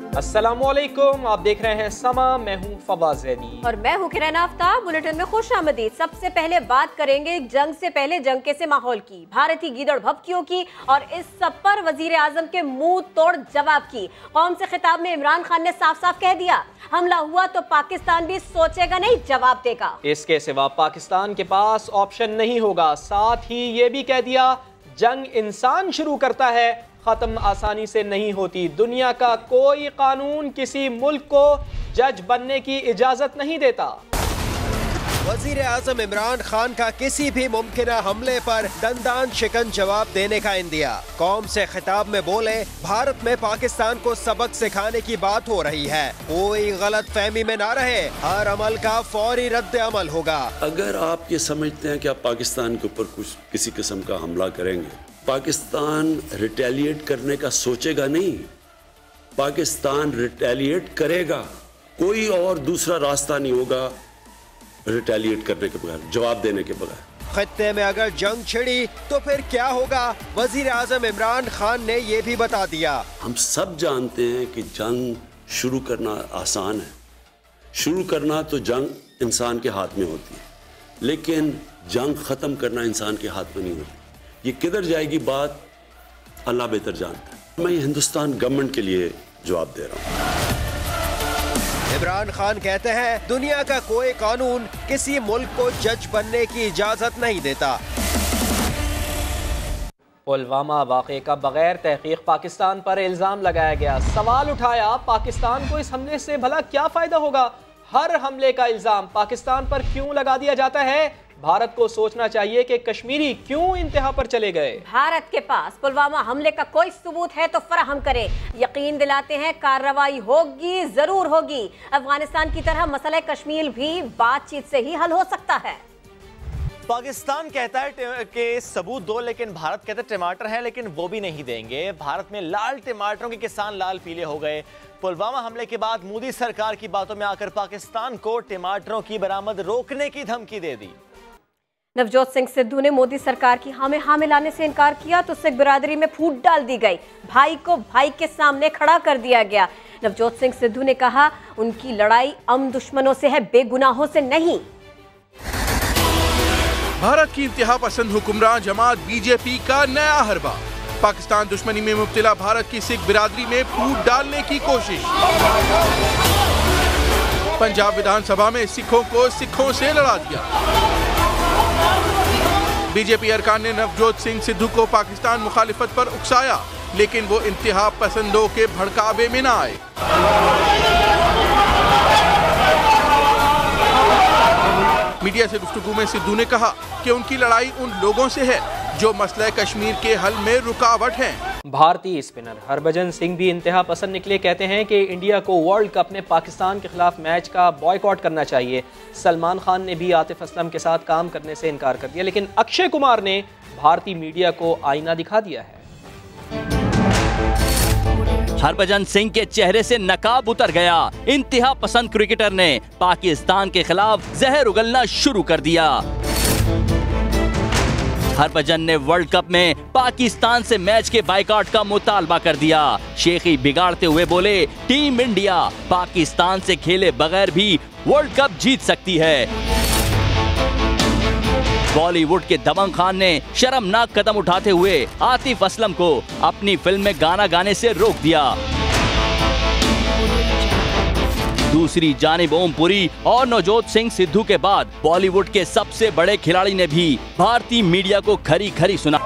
अस्सलामुअलैकुम, आप देख रहे हैं समा। मैं हूं फवाद ज़ैदी और मैं हूं किरण आफ्ताब। बुलेटिन में खुश आमदीद। सबसे पहले बात करेंगे जंग से पहले जंग कैसे माहौल की, भारतीय गीदड़ भभकियों की और इस सब पर वजीर आजम के मुंह तोड़ जवाब की। कौम से खिताब में इमरान खान ने साफ साफ कह दिया, हमला हुआ तो पाकिस्तान भी सोचेगा नहीं, जवाब देगा। इसके सिवा पाकिस्तान के पास ऑप्शन नहीं होगा। साथ ही ये भी कह दिया, जंग इंसान शुरू करता है, खत्म आसानी से नहीं होती। दुनिया का कोई कानून किसी मुल्क को जज बनने की इजाजत नहीं देता। वजीर आजम इमरान खान का किसी भी मुमकिन हमले पर दंदान शिकन जवाब देने का इंदिया। कौम से खिताब में बोले, भारत में पाकिस्तान को सबक सिखाने की बात हो रही है, कोई गलत फहमी में ना रहे, हर अमल का फौरी रद्द अमल होगा। अगर आप ये समझते हैं कि आप पाकिस्तान के ऊपर कुछ किसी किस्म का हमला करेंगे, पाकिस्तान रिटेलिएट करने का सोचेगा नहीं, पाकिस्तान रिटेलिएट करेगा। कोई और दूसरा रास्ता नहीं होगा रिटेलिएट करने के बगैर, जवाब देने के बगैर। खत्ते में अगर जंग छिड़ी तो फिर क्या होगा, वजीर आजम इमरान खान ने ये भी बता दिया। हम सब जानते हैं कि जंग शुरू करना आसान है, शुरू करना तो जंग इंसान के हाथ में होती है, लेकिन जंग खत्म करना इंसान के हाथ में नहीं होती। ये किधर जाएगी बात अल्लाह बेहतर जानता है। मैं हिंदुस्तान गवर्नमेंट के लिए जवाब दे रहा हूँ। इमरान खान कहते हैं, दुनिया का कोई कानून किसी मुल्क को जज बनने की इजाजत नहीं देता। पुलवामा वाक़े का बगैर तहकीक पाकिस्तान पर इल्ज़ाम लगाया गया। सवाल उठाया, पाकिस्तान को इस हमले से भला क्या फ़ायदा होगा? हर हमले का इल्ज़ाम पाकिस्तान पर क्यों लगा दिया जाता है? भारत को सोचना चाहिए कि कश्मीरी क्यों इंतहा पर चले गए। भारत के पास पुलवामा हमले का कोई सबूत है तो फराहम करे। यकीन दिलाते हैं कार्रवाई होगी, जरूर होगी। अफगानिस्तान की तरह मसला कश्मीर भी बातचीत से ही हल हो सकता है। पाकिस्तान कहता है कि सबूत दो, लेकिन भारत कहता है टमाटर है, लेकिन वो भी नहीं देंगे। भारत में लाल टमाटरों के किसान लाल पीले हो गए। पुलवामा हमले के बाद मोदी सरकार की बातों में आकर पाकिस्तान को टमाटरों की बरामद रोकने की धमकी दे दी। नवजोत सिंह सिद्धू ने मोदी सरकार की हाँ में हाँ मिलाने से इनकार किया तो सिख बिरादरी में फूट डाल दी गई। भाई को भाई के सामने खड़ा कर दिया गया। नवजोत सिंह सिद्धू ने कहा, उनकी लड़ाई हम दुश्मनों से है, बेगुनाहों से नहीं। भारत की इंतहा पसंद हुक्मरान जमात बीजेपी का नया हरबा। पाकिस्तान दुश्मनी में मुब्तला भारत की सिख बिरादरी में फूट डालने की कोशिश। पंजाब विधानसभा में सिखों को सिखों से लड़ा दिया। बीजेपी अरकान ने नवजोत सिंह सिद्धू को पाकिस्तान मुखालिफत पर उकसाया, लेकिन वो इंतहा पसंदों के भड़कावे में न आए। मीडिया से गुफ्तगू में सिद्धू ने कहा कि उनकी लड़ाई उन लोगों से है जो मसला कश्मीर के हल में रुकावट हैं। भारतीय स्पिनर हरभजन सिंह भी इंतहा पसंद निकले। कहते हैं कि इंडिया को वर्ल्ड कप में पाकिस्तान के खिलाफ मैच का बॉयकॉट करना चाहिए। सलमान खान ने भी आतिफ असलम के साथ काम करने से इनकार कर दिया, लेकिन अक्षय कुमार ने भारतीय मीडिया को आईना दिखा दिया है। हरभजन सिंह के चेहरे से नकाब उतर गया। इंतहा पसंद क्रिकेटर ने पाकिस्तान के खिलाफ जहर उगलना शुरू कर दिया। हरभजन ने वर्ल्ड कप में पाकिस्तान से मैच के बायकॉट का मुतालबा कर दिया। शेखी बिगाड़ते हुए बोले, टीम इंडिया पाकिस्तान से खेले बगैर भी वर्ल्ड कप जीत सकती है। बॉलीवुड के दबंग खान ने शर्मनाक कदम उठाते हुए आतिफ असलम को अपनी फिल्म में गाना गाने से रोक दिया। दूसरी जानिब ओमपुरी और नवजोत सिंह सिद्धू के बाद बॉलीवुड के सबसे बड़े खिलाड़ी ने भी भारतीय मीडिया को खरी खरी सुना।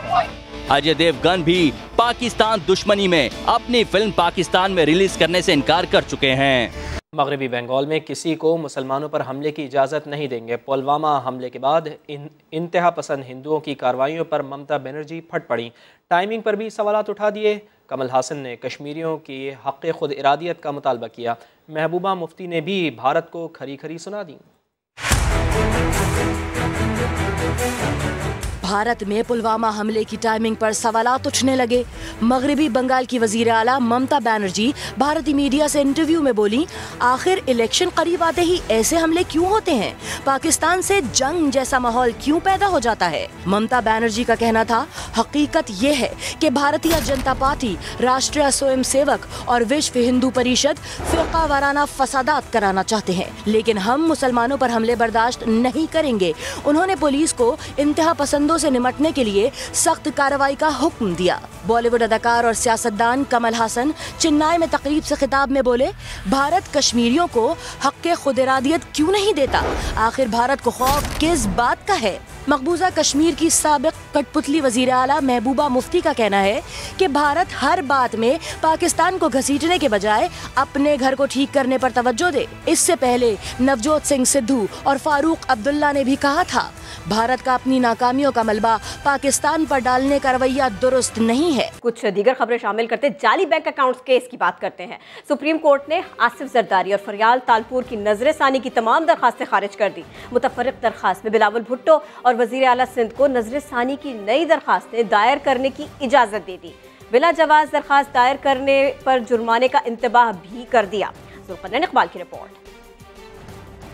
अजय देवगन भी पाकिस्तान दुश्मनी में अपनी फिल्म पाकिस्तान में रिलीज करने से इनकार कर चुके हैं। मगरबी बंगाल में किसी को मुसलमानों पर हमले की इजाज़त नहीं देंगे। पुलवामा हमले के बाद इंतहा पसंद हिंदुओं की कार्रवाइयों पर ममता बनर्जी फट पड़ी। टाइमिंग पर भी सवालात उठा दिए। कमल हासन ने कश्मीरियों की हक़ खुद इरादियत का मुतालबा किया। महबूबा मुफ्ती ने भी भारत को खरी खरी सुना दी। भारत में पुलवामा हमले की टाइमिंग पर सवालात उठने लगे। मगरबी बंगाल की वजीर आला ममता बनर्जी भारतीय मीडिया से इंटरव्यू में बोली, आखिर इलेक्शन करीब आते ही ऐसे हमले क्यों होते हैं? पाकिस्तान से जंग जैसा माहौल क्यों पैदा हो जाता है? ममता बनर्जी का कहना था, हकीकत ये है कि भारतीय जनता पार्टी, राष्ट्रीय स्वयंसेवक और विश्व हिंदू परिषद फिरका वाराना फसादात कराना चाहते हैं, लेकिन हम मुसलमानों पर हमले बर्दाश्त नहीं करेंगे। उन्होंने पुलिस को इंतहा पसंदों से निपटने के लिए सख्त कार्रवाई का हुक्म दिया। बॉलीवुड अदाकार और सियासतदान कमल हासन चेन्नई में तकरीब से खिताब में बोले, भारत कश्मीरियों को हक़ खुद इरादियत क्यों नहीं देता? आखिर भारत को खौफ किस बात का है? मकबूजा कश्मीर की साबिक कठपुतली वजीर आला महबूबा मुफ्ती का कहना है कि भारत हर बात में पाकिस्तान को घसीटने के बजाय अपने घर को ठीक करने पर तवज्जो दे। इससे पहले नवजोत सिंह सिद्धू और फारूक अब्दुल्ला ने भी कहा था, भारत का अपनी नाकामियों का मलबा पाकिस्तान पर डालने का रवैया दुरुस्त नहीं है। कुछ दीगर खबरें शामिल करते जाली बैंक अकाउंट्स केस की बात करते हैं। सुप्रीम कोर्ट ने आसिफ जरदारी और फरियाल तालपुर की नजरसानी की तमाम दरखास्तें खारिज कर दी। मुतफर्रिक दरखास्त में बिलावल भुट्टो और वजीर आला सिंध को नजरसानी की नई दरखास्तें दायर करने की इजाजत दे दी। बिला जवाज दरखास्त दायर करने पर जुर्माने का इंतबाह भी कर दिया। जुल्फिकार इकबाल की रिपोर्ट।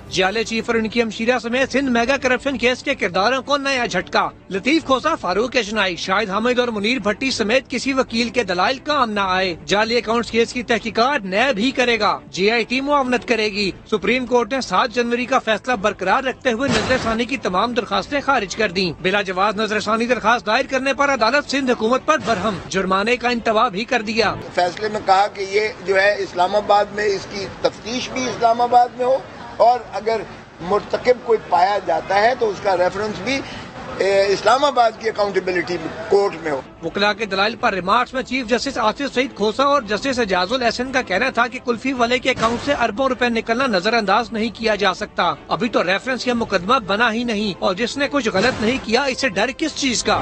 जाले चीफ और उनकी हमशीरा समेत सिंध मेगा करप्शन केस के किरदारों को नया झटका। लतीफ खोसा, फारूक एशनाई, शाहिद हामिद और मुनीर भट्टी समेत किसी वकील के दलाइल काम न आए। जाली अकाउंट्स केस की तहकीकात नैब भी करेगा, GIT मुआवनत करेगी। सुप्रीम कोर्ट ने 7 जनवरी का फैसला बरकरार रखते हुए नजरसानी की तमाम दरखास्तें खारिज कर दी। बिला जवाज नजरसानी दरखास्त दायर करने पर अदालत सिंध हुकूमत पर बरहम जुर्माने का इंतबाह भी कर दिया। फैसले में कहा कि ये जो है इस्लामाबाद में इसकी तफ्तीश भी इस्लामाबाद में हो, और अगर मुर्तकिब कोई पाया जाता है तो उसका रेफरेंस भी इस्लामाबाद की अकाउंटेबिलिटी कोर्ट में हो। वकला के दलाइल पर रिमार्क्स में चीफ जस्टिस आसिफ सईद खोसा और जस्टिस एजाजुल एहसन का कहना था कि कुल्फी वाले के अकाउंट से अरबों रुपए निकलना नजरअंदाज नहीं किया जा सकता। अभी तो रेफरेंस या मुकदमा बना ही नहीं, और जिसने कुछ गलत नहीं किया इसे डर किस चीज का?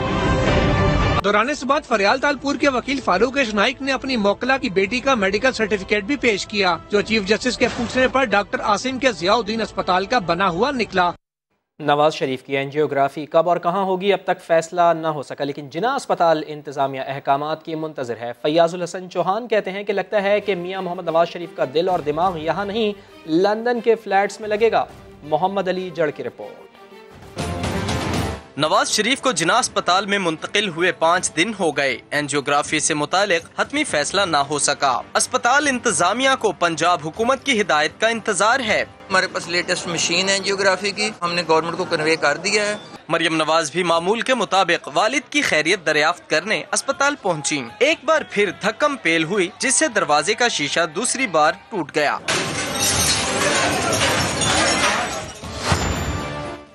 दौरान इस बात फरियाल तालपुर के वकील फारूक एशनाइक ने अपनी मोकला की बेटी का मेडिकल सर्टिफिकेट भी पेश किया, जो चीफ जस्टिस के पूछने पर डॉक्टर आसिम के जियाउद्दीन अस्पताल का बना हुआ निकला। नवाज शरीफ की एंजियोग्राफी कब और कहां होगी अब तक फैसला न हो सका, लेकिन जिना अस्पताल इंतजामिया अहकामात की मुंतजर है। फैयाजुल हसन चौहान कहते हैं कि लगता है कि मियां मोहम्मद नवाज शरीफ का दिल और दिमाग यहाँ नहीं, लंदन के फ्लैट्स में लगेगा। मोहम्मद अली जड़ की रिपोर्ट। नवाज शरीफ को जिना अस्पताल में मुंतकिल हुए 5 दिन हो गए। एंजियोग्राफी से मुतालिक हतमी फैसला ना हो सका। अस्पताल इंतजामिया को पंजाब हुकूमत की हिदायत का इंतजार है। हमारे पास लेटेस्ट मशीन है एंजियोग्राफी की, हमने गवर्नमेंट को कन्वे कर दिया है। मरियम नवाज भी मामूल के मुताबिक वालिद की खैरियत दरियाफ्त करने अस्पताल पहुंची। एक बार फिर धक्कम पेल हुई, जिससे दरवाजे का शीशा दूसरी बार टूट गया।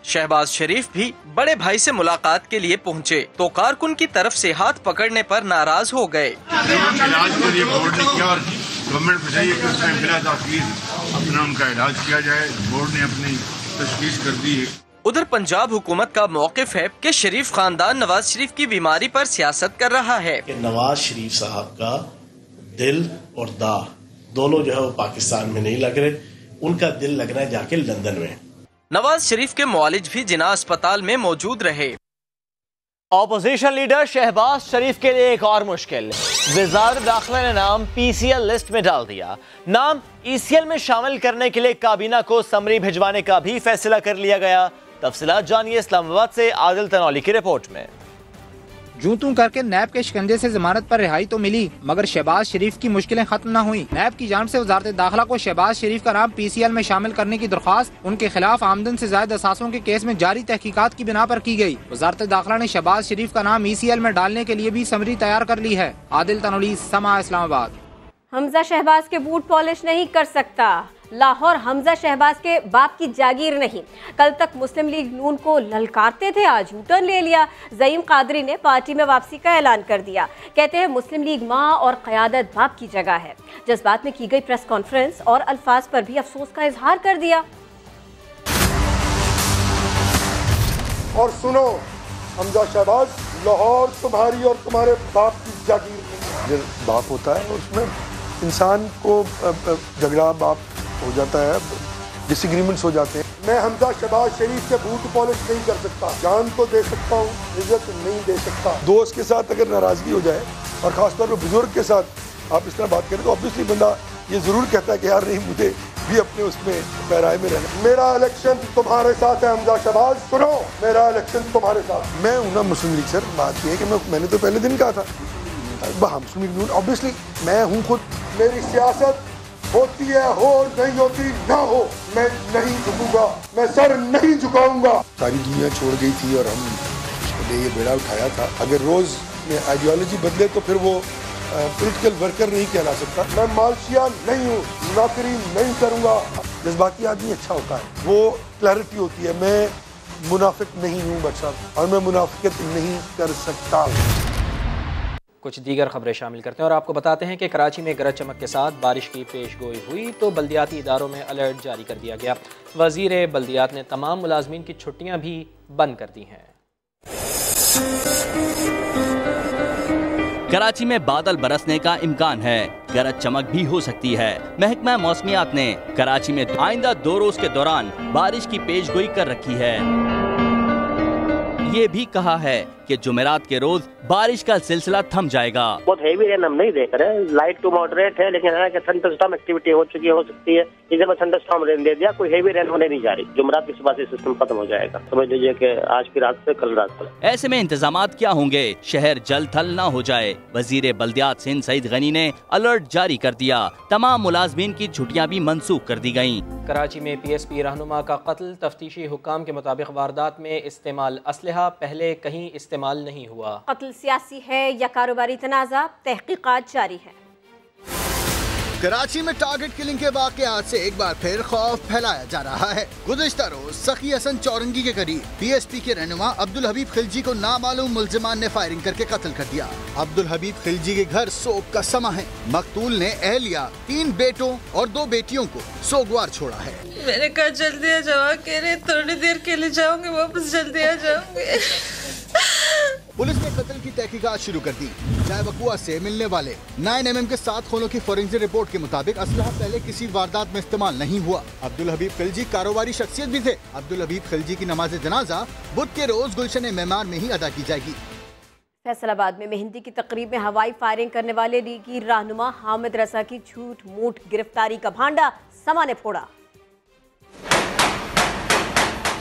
शहबाज शरीफ भी बड़े भाई से मुलाकात के लिए पहुंचे, तो कारकुन की तरफ से हाथ पकड़ने पर नाराज हो गए। इलाज के लिए बोर्ड ने किया और गवर्नमेंट को चाहिए कि उसमें बिला ताकीद अपना उनका इलाज किया जाए। बोर्ड ने अपनी तशखीस कर दी है। उधर पंजाब हुकूमत का मौकिफ है कि शरीफ खानदान नवाज शरीफ की बीमारी पर सियासत कर रहा है। कि नवाज शरीफ साहब का दिल और दा दोनों जो है वो पाकिस्तान में नहीं लग रहे, उनका दिल लगना है जाके लंदन में। नवाज शरीफ के मुआलिज भी जिना अस्पताल में मौजूद रहे। ऑपोजिशन लीडर शहबाज शरीफ के लिए एक और मुश्किल। वज़ारत दाखिला ने नाम PCL लिस्ट में डाल दिया। नाम ECL में शामिल करने के लिए काबीना को समरी भिजवाने का भी फैसला कर लिया गया। तफसीलात जानिए इस्लामाबाद से आदिल तनौली की रिपोर्ट में। जूं तू करके नैब के शिकंजे से जमानत पर रिहाई तो मिली, मगर शहबाज शरीफ की मुश्किलें खत्म न हुई। नैब की जानिब से वजारत दाखिला को शहबाज शरीफ का नाम PCL में शामिल करने की दरख्वास्त, उनके खिलाफ आमदन से ज्यादा असासों के केस में जारी तहकीकात की बिना पर की गई। वजारत दाखिला ने शहबाज शरीफ का नाम ECL में डालने के लिए भी समरी तैयार कर ली है। आदिल तनौली, समा, इस्लामाबाद। हमजा शहबाज के बूट पॉलिश नहीं कर सकता। लाहौर हमजा शहबाज के बाप की जागीर नहीं। कल तक मुस्लिम लीग नून को ललकारते थे, आज यूटर्न ले लिया। ज़ईम कादरी ने पार्टी में वापसी का ऐलान कर दिया। कहते हैं मुस्लिम लीग माँ और क़यादत बाप की जगह है। जज्बात में की गई प्रेस कॉन्फ्रेंस और अल्फाज पर भी अफसोस का इजहार कर दिया। और सुनो हमजा शहबाज, लाहौर तुम्हारी और तुम्हारे बाप की जागीर नहीं। जो बाप होता है उसमें इंसान को झगड़ा बाप हो जाता है, डिसएग्रीमेंट्स हो जाते हैं। मैं हमजा शहबाज शरीफ के बूट पॉलिश नहीं कर सकता, जान तो दे सकता हूँ, इज्जत नहीं दे सकता। दोस्त के साथ अगर नाराजगी हो जाए और खासतौर पर बुजुर्ग के साथ आप इस तरह बात करें तो ऑब्वियसली बंदा ये जरूर कहता है कि यार नहीं, मुझे भी अपने उसमें पैराए में रहना। मेरा इलेक्शन तुम्हारे साथ है हमजा शहबाज, सुनो, मेरा इलेक्शन तुम्हारे साथ। मैं हूं ना मुस्लिम लीग सर, बात यह है कि मैंने तो पहले दिन कहा था मुस्लिम लीग, ऑब्वियसली मैं हूँ खुद, मेरी सियासत होती है, हो नहीं होती ना हो, मैं नहीं झुकूंगा, मैं सर नहीं झुकाऊंगा। सारी दुनिया छोड़ गई थी और हमने ये बेड़ा उठाया था। अगर रोज में आइडियोलॉजी बदले तो फिर वो पॉलिटिकल वर्कर नहीं कहला सकता। मैं मालशिया नहीं हूँ, नौकरी नहीं करूंगा। जज्बाती आदमी अच्छा होता है, वो क्लैरिटी होती है। मैं मुनाफिक नहीं हूँ बच्चा, और मैं मुनाफिकत नहीं कर सकता। कुछ दीगर खबरें शामिल करते हैं और आपको बताते हैं कि कराची में गरज चमक के साथ बारिश की पेशगोई हुई तो बल्दियाती इदारों में अलर्ट जारी कर दिया गया। वजीर बल्दियात ने तमाम मुलाजमीन की छुट्टियां भी बंद कर दी हैं। कराची में बादल बरसने का इम्कान है, गरज चमक भी हो सकती है। महकमा मौसमियात ने कराची में आइंदा 2 रोज के दौरान बारिश की पेशगोई कर रखी है। ये भी कहा है कि जुमेरात के रोज बारिश का सिलसिला थम जाएगा। बहुत हेवी रेन हम नहीं देख रहे, लाइट टू मॉडरेट है, लेकिन थंडरस्टॉर्म एक्टिविटी हो चुकी हो सकती है। इधर में थंडरस्टॉर्म रेन दे दिया, कोई हेवी रेन होने नहीं जा रही। जुमेरात की सुबह से सिस्टम खत्म हो जाएगा, समझ लीजिए कि आज की रात से कल रात तक। ऐसे में इंतजामात क्या होंगे, शहर जल थल न हो जाए। वजीर बल्दियात सिंध सईद गनी ने अलर्ट जारी कर दिया, तमाम मुलाजमीन की छुट्टियां भी मंसूख कर दी गयी। कराची में PSP रहनुमा का कत्ल, तफ्तीशी हुक्काम के मुताबिक वारदात में इस्तेमाल असलहा पहले कहीं इस्तेमाल नहीं हुआ। कत्ल सियासी है या कारोबारी तनाज़ा, तहकीकात जारी है। कराची में टारगेट किलिंग के वाकयात से एक बार फिर खौफ फैलाया जा रहा है। गुज़िश्ता रोज सखी हसन चौरंगी के करीब PSP के रहनुमा अब्दुल हबीब खिलजी को नामालूम मुल्जिमान ने फायरिंग करके कत्ल कर दिया। अब्दुल हबीब खिलजी के घर सोग का समा है। मकतूल ने अहलिया, 3 बेटों और 2 बेटियों को सोगवार छोड़ा है। मैंने कहा जल्दी आ जाओ, कह रहे थोड़ी देर के लिए जाऊंगे वापस, जल्दी आ जाऊंगे। पुलिस ने कत्ल की तहकीकात शुरू कर दी। चाय बकुआ से मिलने वाले 9mm के 7 खोलों की फोरेंसिक रिपोर्ट के मुताबिक असलहा पहले किसी वारदात में इस्तेमाल नहीं हुआ। अब्दुल हबीब खिलजी कारोबारी शख्सियत भी थे। अब्दुल हबीब खिलजी की नमाज जनाजा बुध के रोज गुलशन मेमार में ही अदा की जाएगी। फैसलाबाद में मेहंदी की तकरीब में हवाई फायरिंग करने वाले लीगी रहनुमा हामिद रजा की झूठ मूठ गिरफ्तारी का भांडा समा ने फोड़ा।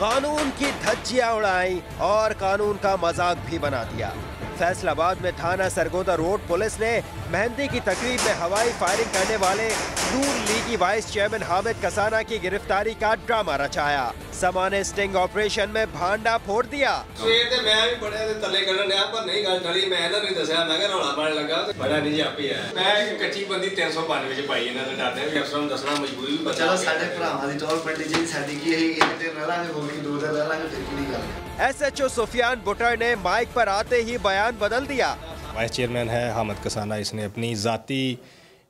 कानून की धज्जियां उड़ाई और कानून का मजाक भी बना दिया। फैसलाबाद में थाना सरगोदा रोड पुलिस ने मेहंदी की तकरीब में हवाई फायरिंग करने वाले नूर लीगी वाइस चेयरमैन हामिद कसाना की गिरफ्तारी का ड्रामा रचाया। समा ने स्टिंग ऑपरेशन में भांडा फोड़ दिया। SHO सुफियान बुटर ने माइक पर आते ही बयान बदल दिया। वाइस चेयरमैन है हामिद कसाना, इसने अपनी ज़ाती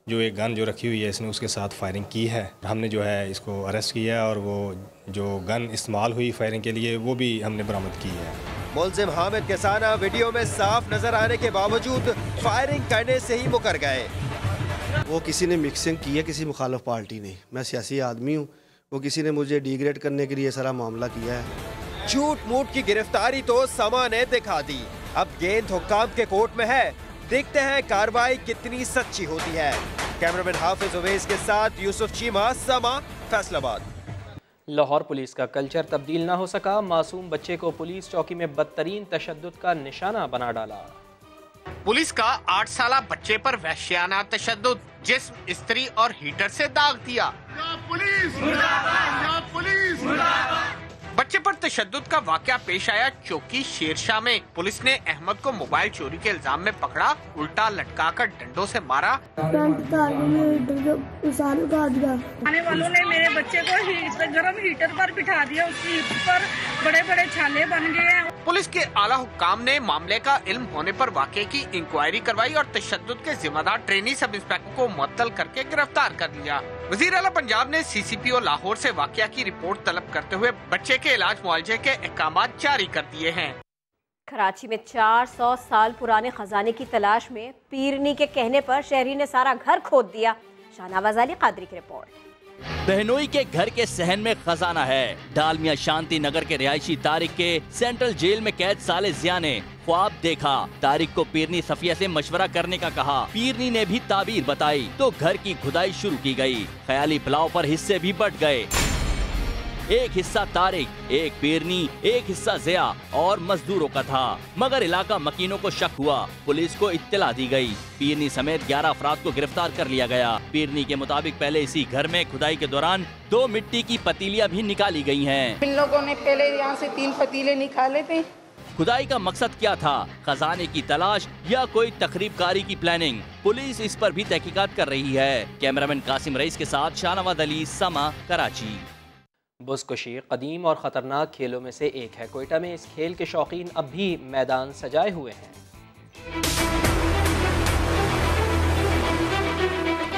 जो एक गन जो रखी हुई है इसने उसके साथ फायरिंग की है। हमने जो है इसको अरेस्ट किया और वो जो गन इस्तेमाल हुई फायरिंग के लिए वो भी हमने बरामद की है। मुल्जिम हामिद कसाना वीडियो में साफ नजर आने के बावजूद फायरिंग करने से ही मुकर गए। वो किसी ने मिक्सिंग की है, किसी मुखालिफ पार्टी ने। मैं सियासी आदमी हूँ, वो किसी ने मुझे डिग्रेड करने के लिए सारा मामला किया है। झूठ मूठ की गिरफ्तारी तो समा ने दिखा दी। अब गेंद हुक्काम के कोर्ट में है, देखते हैं कार्रवाई कितनी सच्ची होती है। कैमरामैन हाफिज उवैस के साथ यूसुफ चीमा, समा, फैसलाबाद। लाहौर पुलिस का कल्चर तब्दील ना हो सका, मासूम बच्चे को पुलिस चौकी में बदतरीन तशद्दुद का निशाना बना डाला। पुलिस का 8 साला बच्चे पर वहशियाना तशद्दुद, जिस्म, स्त्री और हीटर से दाग दिया। बच्चे पर तशद्दुद का वाकया पेश आया चौकी शेरशाह में। पुलिस ने अहमद को मोबाइल चोरी के इल्जाम में पकड़ा, उल्टा लटकाकर डंडों से मारा। आने वालों ने मेरे बच्चे को गर्म हीटर पर बिठा दिया, उसकी हिप पर बड़े बड़े छाले बन गए हैं। पुलिस के आला हुक्काम ने मामले का इल्म होने पर वाकये की इंक्वायरी करवाई और तशद्दुद के जिम्मेदार ट्रेनी सब इंस्पेक्टर को मुअत्तल करके गिरफ्तार कर लिया। वजीर आला पंजाब ने CCPO लाहौर से वाकया की रिपोर्ट तलब करते हुए बच्चे के इलाज मुआवजे के अहकामात जारी कर दिए हैं। कराची में 400 साल पुराने खजाने की तलाश में पीरनी के कहने पर शहरी ने सारा घर खोद दिया। शाहनवाज अली कादरी की रिपोर्ट। बहनोई के घर के सहन में खजाना है। डालमिया शांति नगर के रिहायशी तारिक के सेंट्रल जेल में कैद साले जिया ने ख्वाब देखा। तारिक को पीरनी सफिया से मशवरा करने का कहा। पीरनी ने भी ताबीर बताई तो घर की खुदाई शुरू की गई। ख्याली पुलाव पर हिस्से भी बट गए। एक हिस्सा तारिक, एक पीरनी, एक हिस्सा जिया और मजदूरों का था। मगर इलाका मकीनों को शक हुआ। पुलिस को इत्तला दी गई। पीरनी समेत 11 अफराद को गिरफ्तार कर लिया गया। पीरनी के मुताबिक पहले इसी घर में खुदाई के दौरान 2 मिट्टी की पतीलियां भी निकाली गई हैं। इन लोगों ने पहले यहाँ से 3 पतीले निकाले थे। खुदाई का मकसद क्या था? खजाने की तलाश या कोई तखरीबकारी की प्लानिंग? पुलिस इस पर भी तहकीकात कर रही है। कैमरामैन कासिम रईस के साथ शाहनवाज अली, समा, कराची। बुज़कशी कदीम और ख़तरनाक खेलों में से एक है। कोयटा में इस खेल के शौकीन अब भी मैदान सजाए हुए हैं।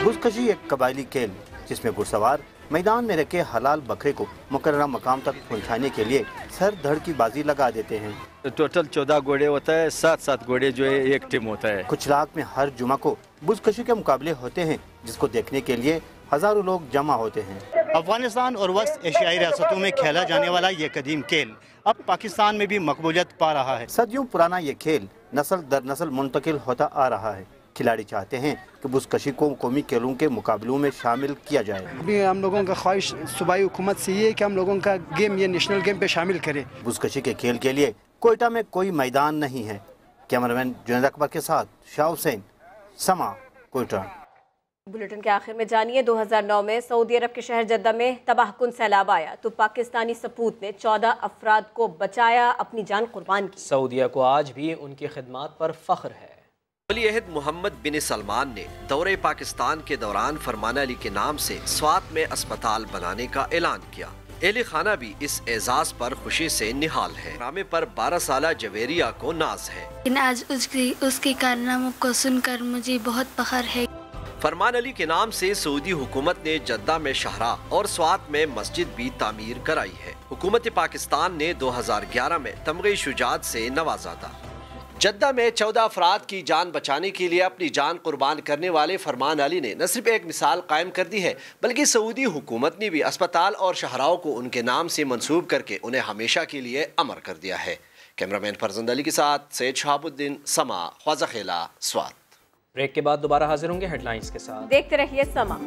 बुज़कशी एक कबायली खेल जिसमें घुड़सवार मैदान में रखे हलाल बकरे को मुकर्रर मकाम तक पहुंचाने के लिए सर धड़ की बाजी लगा देते हैं। टोटल 14 घोड़े होता है, 7 घोड़े जो है एक टीम होता है। कुछ लाख में हर जुमा को बुज़कशी के मुकाबले होते हैं जिसको देखने के लिए हजारों लोग जमा होते हैं। अफगानिस्तान और वस्त एशियाई रियासतों में खेला जाने वाला ये कदीम खेल अब पाकिस्तान में भी मकबूलियत पा रहा है। सदियों पुराना ये खेल नस्ल दर नस्ल मुंतकिल होता आ रहा है। खिलाड़ी चाहते हैं कि बुज़कशी को कौमी खेलों के मुकाबलों में शामिल किया जाए। अभी हम लोगों का ख्वाहिश सूबाई हुकूमत से ये है कि हम लोगों का गेम ये नेशनल गेम पे शामिल करे। बुज़कशी के खेल के लिए कोयटा में कोई मैदान नहीं है। कैमरामैन जुनैद अकबर के साथ शाह हुसैन, समा, कोयटा। बुलेटिन के आखिर में जानिए 2009 में सऊदी अरब के शहर जद्दा में तबाहकुन सैलाब आया तो पाकिस्तानी सपूत ने 14 अफराद को बचाया, अपनी जान कुर्बान की। सऊदीया को आज भी उनकी खिदमात पर फख्र है। वली अहद मोहम्मद बिन सलमान ने दौरे पाकिस्तान के दौरान फरमान अली के नाम से स्वात में अस्पताल बनाने का ऐलान किया। एहले खाना भी इस एजाज पर खुशी से निहाल है। ड्रामे पर 12 साला जवेरिया को नाज है। आज उसके कारनामों को सुनकर मुझे बहुत फख्र है। फरमान अली के नाम से सऊदी हुकूमत ने जद्दा में शहरा और स्वात में मस्जिद भी तामीर कराई है। हुकूमत पाकिस्तान ने 2011 में तमगे शुजात से नवाजा था। जद्दा में 14 अफराद की जान बचाने के लिए अपनी जान कुर्बान करने वाले फरमान अली ने न सिर्फ एक मिसाल कायम कर दी है बल्कि सऊदी हुकूमत ने भी अस्पताल और शहराओं को उनके नाम से मंसूब करके उन्हें हमेशा के लिए अमर कर दिया है। कैमरामैन फरजंद अली के साथ सैयद शहाबुद्दीन, समा, ख्वाजा खेला, स्वात। ब्रेक के बाद दोबारा हाजिर होंगे हेडलाइंस के साथ। देखते रहिए समा।